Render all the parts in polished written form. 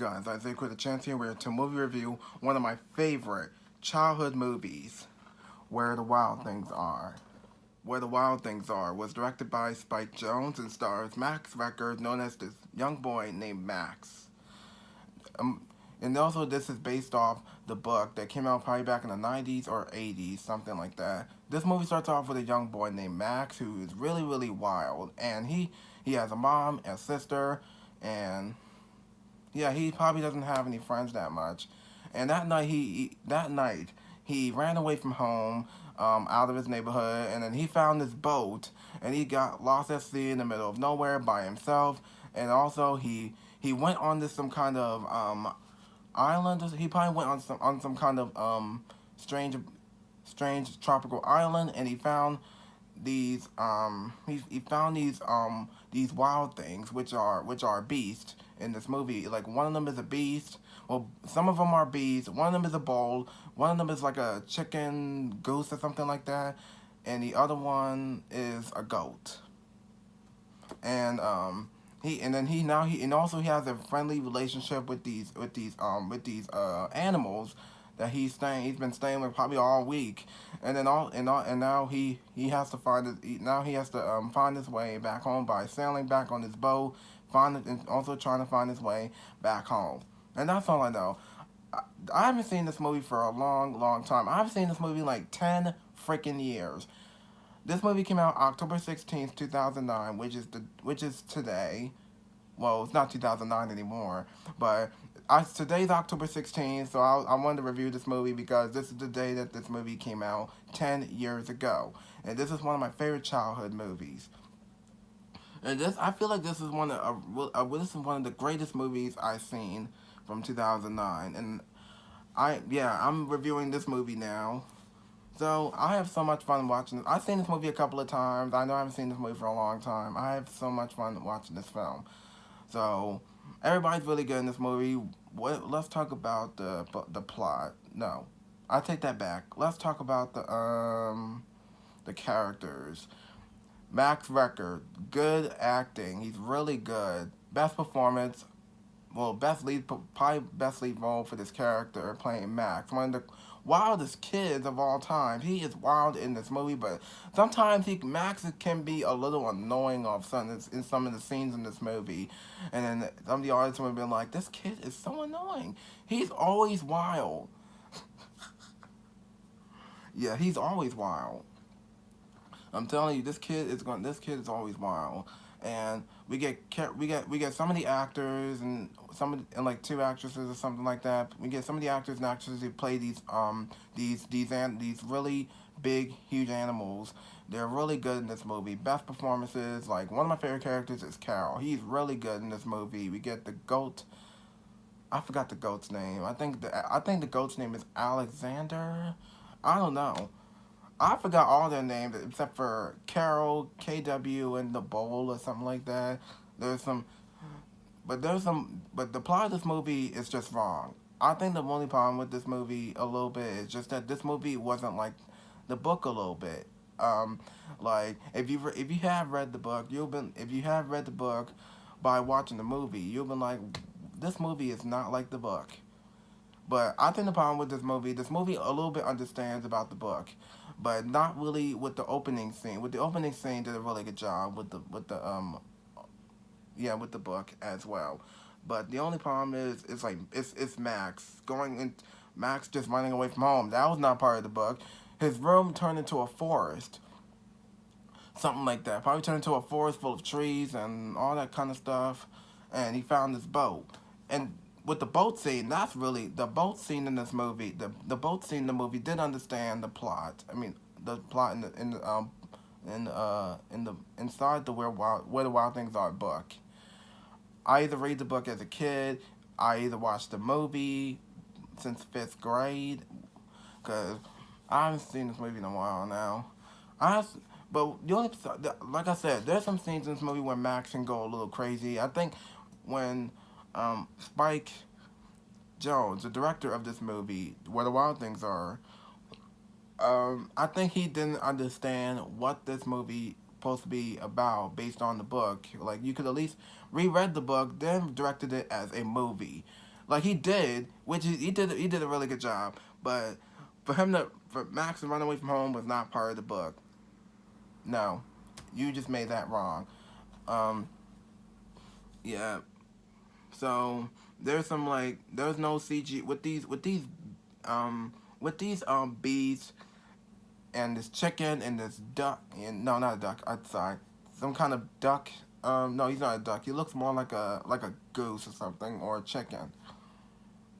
guys, Isaiah with a chance here. We're to movie review one of my favorite childhood movies, Where the Wild Things Are. Where the Wild Things Are was directed by Spike Jonze and stars Max Record, known as this young boy named Max. Um, and also this is based off the book that came out probably back in the 90s or 80s, something like that. This movie starts off with a young boy named Max who is really, really wild. And he has a mom, a sister, and yeah, he probably doesn't have any friends that much. And that night he ran away from home, out of his neighborhood, and then he found this boat, and he got lost at sea in the middle of nowhere by himself. And also he went on this some kind of island. He probably went on some kind of strange tropical island, and he found he found these wild things which are beasts in this movie. Like one of them is a beast. Well, some of them are beasts. One of them is a bull. One of them is like a chicken goose or something like that, and the other one is a goat. And and also he has a friendly relationship with these animals that he's been staying with probably all week. And now he has to now he has to find his way back home by sailing back on his boat, and also trying to find his way back home. And that's all I know. I haven't seen this movie for a long, long time. I've seen this movie like 10 freaking years. This movie came out October 16th, 2009, which is today. Well, it's not 2009 anymore, but today's October 16th, so I wanted to review this movie because this is the day that this movie came out 10 years ago. And this is one of my favorite childhood movies. And I feel like this is one of the greatest movies I've seen from 2009. And I'm reviewing this movie now. So I have so much fun watching this. I've seen this movie a couple of times. I know I haven't seen this movie for a long time. I have so much fun watching this film. So everybody's really good in this movie. Let's talk about the plot. No, I take that back. Let's talk about the characters. Max Record, good acting. He's really good. Best performance. Well, probably best lead role for this character playing Max. One of the wildest kids of all time. He is wild in this movie, but sometimes Max can be a little annoying in some of the scenes in this movie. And then some of the audience would have been like, "This kid is so annoying. He's always wild." Yeah, he's always wild. I'm telling you, this kid is always wild. And we get some of the actors and like two actresses or something like that. We get some of the actors and actresses who play these really big, huge animals. They're really good in this movie. Best performances, like one of my favorite characters is Carol. He's really good in this movie. We get the goat. I forgot the goat's name. I think the goat's name is Alexander. I don't know. I forgot all their names except for Carol, KW, and the Bowl or something like that. There's some, but the plot of this movie is just wrong. I think the only problem with this movie a little bit is just that this movie wasn't like the book a little bit. Um, like if you have read the book, if you have read the book by watching the movie, you've been like, this movie is not like the book. But I think the problem with this movie a little bit understands about the book, but not really with the opening scene. With the opening scene, did a really good job with the book as well. But the only problem is it's Max just running away from home. That was not part of the book. His room turned into a forest, something like that. Probably turned into a forest full of trees and all that kind of stuff. And he found this boat. And with the boat scene, that's really the boat scene in this movie. The boat scene in the movie did understand the plot. I mean, the plot in the inside the Where the Wild Things Are book. I either read the book as a kid, I either watched the movie since fifth grade, cause I haven't seen this movie in a while now. I but the only like I said, there's some scenes in this movie where Max can go a little crazy. I think when Spike Jonze, the director of this movie, Where the Wild Things Are, I think he didn't understand what this movie supposed to be about based on the book. Like you could at least reread the book, then directed it as a movie. Like he did, which he did a really good job. But for Max to run away from home was not part of the book. No, you just made that wrong. Um, yeah. So there's no CG with these bees and this chicken and this duck, and no, not a duck. I'm sorry, some kind of duck. No, he's not a duck. He looks more like a goose or something, or a chicken.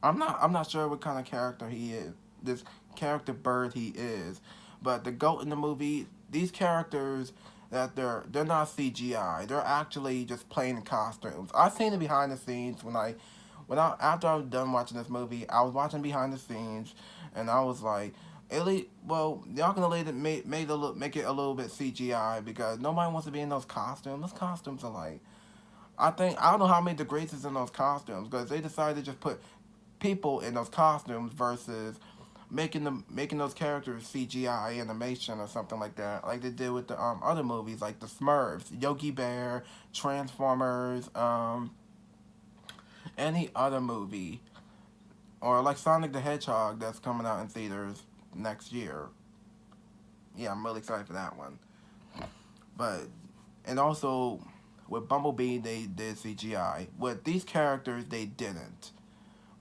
I'm not sure what kind of character he is. This character bird he is, but the goat in the movie. These characters that they're not CGI. They're actually just plain costumes. I've seen the behind the scenes after I was done watching this movie. I was watching behind the scenes, and I was like, at least, well, y'all gonna make it a little bit CGI because nobody wants to be in those costumes. Those costumes are like, I don't know how many degrees is in those costumes because they decided to just put people in those costumes versus making those characters CGI animation or something like that, like they did with the other movies like the Smurfs, Yogi Bear, Transformers, any other movie, or like Sonic the Hedgehog that's coming out in theaters next year. Yeah, I'm really excited for that one. But and also with Bumblebee they did CGI. With these characters they didn't.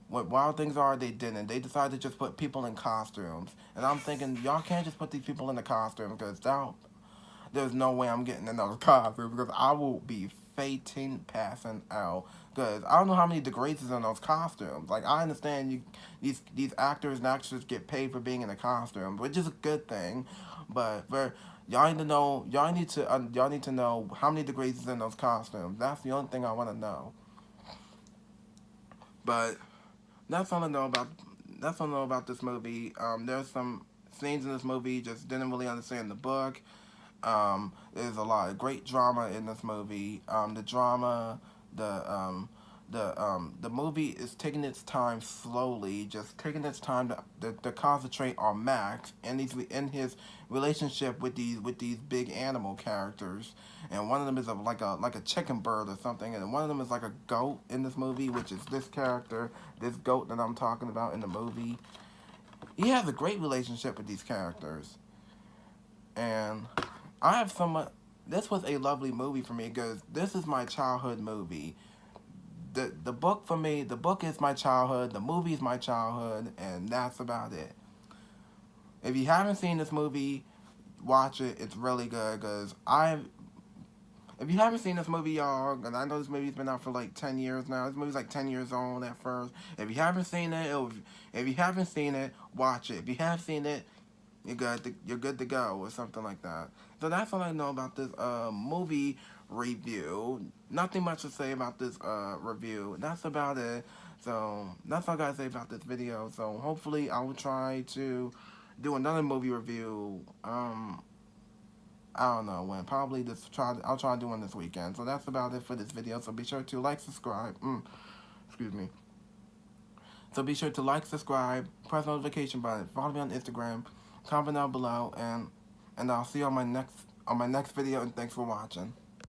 What Wild Things Are, they didn't. They decided to just put people in costumes. And I'm thinking, y'all can't just put these people in the costume because there's no way I'm getting in those costumes because I will be fainting, passing out. Because I don't know how many degrees is in those costumes. Like, I understand these actors and actresses get paid for being in a costume, which is a good thing. But y'all need to know how many degrees is in those costumes. That's the only thing I want to know. But that's all I know about. That's all I know about this movie. There's some scenes in this movie just didn't really understand the book. There's a lot of great drama in this movie. The drama, the the movie is taking its time slowly, just taking its time to concentrate on Max and in his relationship with these big animal characters. And one of them is like a chicken bird or something, and one of them is like a goat in this movie, which is this character, this goat that I'm talking about in the movie. He has a great relationship with these characters, and I have somewhat. This was a lovely movie for me because this is my childhood movie. The book for me, the book is my childhood, the movie is my childhood, and that's about it. If you haven't seen this movie, watch it. It's really good because if you haven't seen this movie, y'all, and I know this movie's been out for like 10 years now. This movie's like 10 years old at first. If you haven't seen it, if you haven't seen it, watch it. If you have seen it, you're good to go or something like that. So that's all I know about this movie review. Nothing much to say about this review. That's about it. So that's all I gotta say about this video. So hopefully I will try to do another movie review. I don't know when. Probably I'll try to do one this weekend. So that's about it for this video. So be sure to like, subscribe. Excuse me. So be sure to like, subscribe, press the notification button, follow me on Instagram, comment down below, and I'll see you on my next video. And thanks for watching.